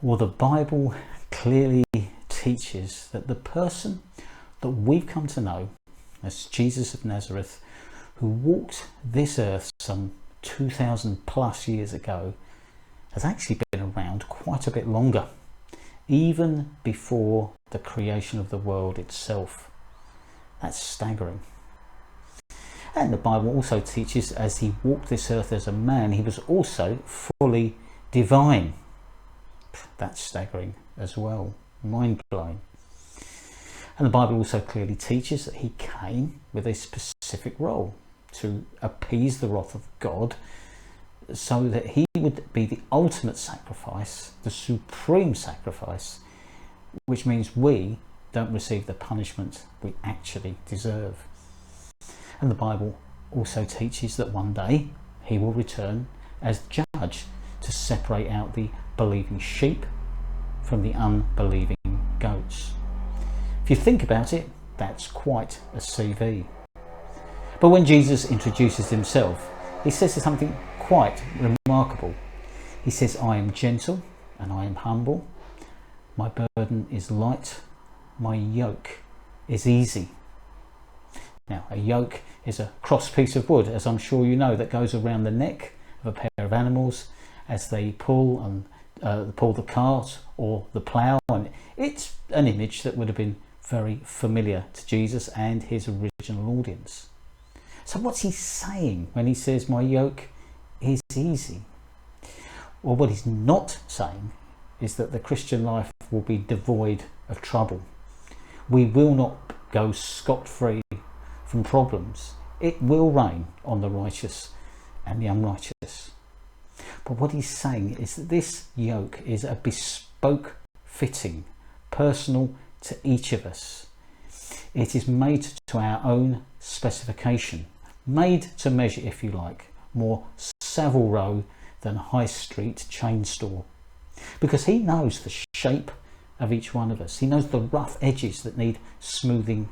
Well, the Bible clearly teaches that the person that we've come to know as Jesus of Nazareth, who walked this earth some 2,000 plus years ago, has actually been around quite a bit longer, even before the creation of the world itself. That's staggering. And the Bible also teaches, as he walked this earth as a man, he was also fully divine. That's staggering as well, mind-blowing. And the Bible also clearly teaches that he came with a specific role, to appease the wrath of God, so that he would be the ultimate sacrifice, the supreme sacrifice, which means we don't receive the punishment we actually deserve. And the Bible also teaches that one day he will return as judge to separate out the believing sheep from the unbelieving goats. If you think about it, that's quite a CV. But when Jesus introduces himself, he says something quite remarkable. He says, "I am gentle and I am humble. My burden is light. My yoke is easy." Now, a yoke is a cross piece of wood, as I'm sure you know, that goes around the neck of a pair of animals as they pull the cart or the plough. And it's an image that would have been very familiar to Jesus and his original audience. So what's he saying when he says my yoke is easy? Well, what he's not saying is that the Christian life will be devoid of trouble. We will not go scot-free from problems. It will rain on the righteous and the unrighteous. But what he's saying is that this yoke is a bespoke fitting, personal to each of us. It is made to our own specification, made to measure, if you like, more Savile Row than High Street chain store. Because he knows the shape of each one of us. He knows the rough edges that need smoothing.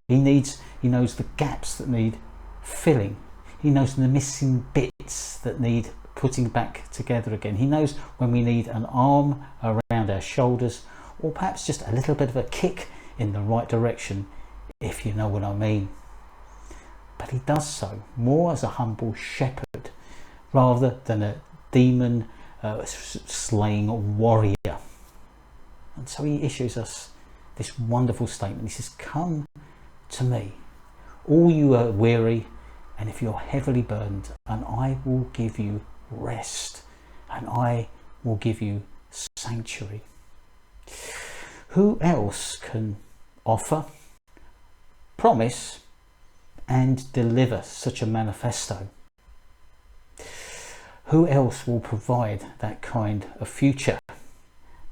He knows the gaps that need filling. He knows the missing bits that need putting back together again. He knows when we need an arm around our shoulders, or perhaps just a little bit of a kick in the right direction, if you know what I mean. But he does so more as a humble shepherd rather than a demon slaying warrior. And so he issues us this wonderful statement. He says, "Come to me, all you are weary, and if you're heavily burdened, and I will give you rest, and I will give you sanctuary." Who else can offer, promise, and deliver such a manifesto? Who else will provide that kind of future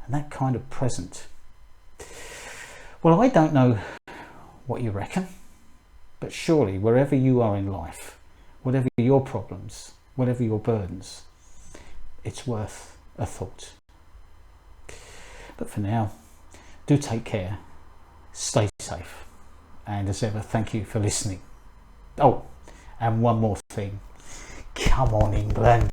and that kind of present? Well, I don't know what you reckon, but surely wherever you are in life, whatever your problems, whatever your burdens, it's worth a thought. But for now, do take care, stay safe, and as ever, thank you for listening. Oh, and one more thing. Come on, England.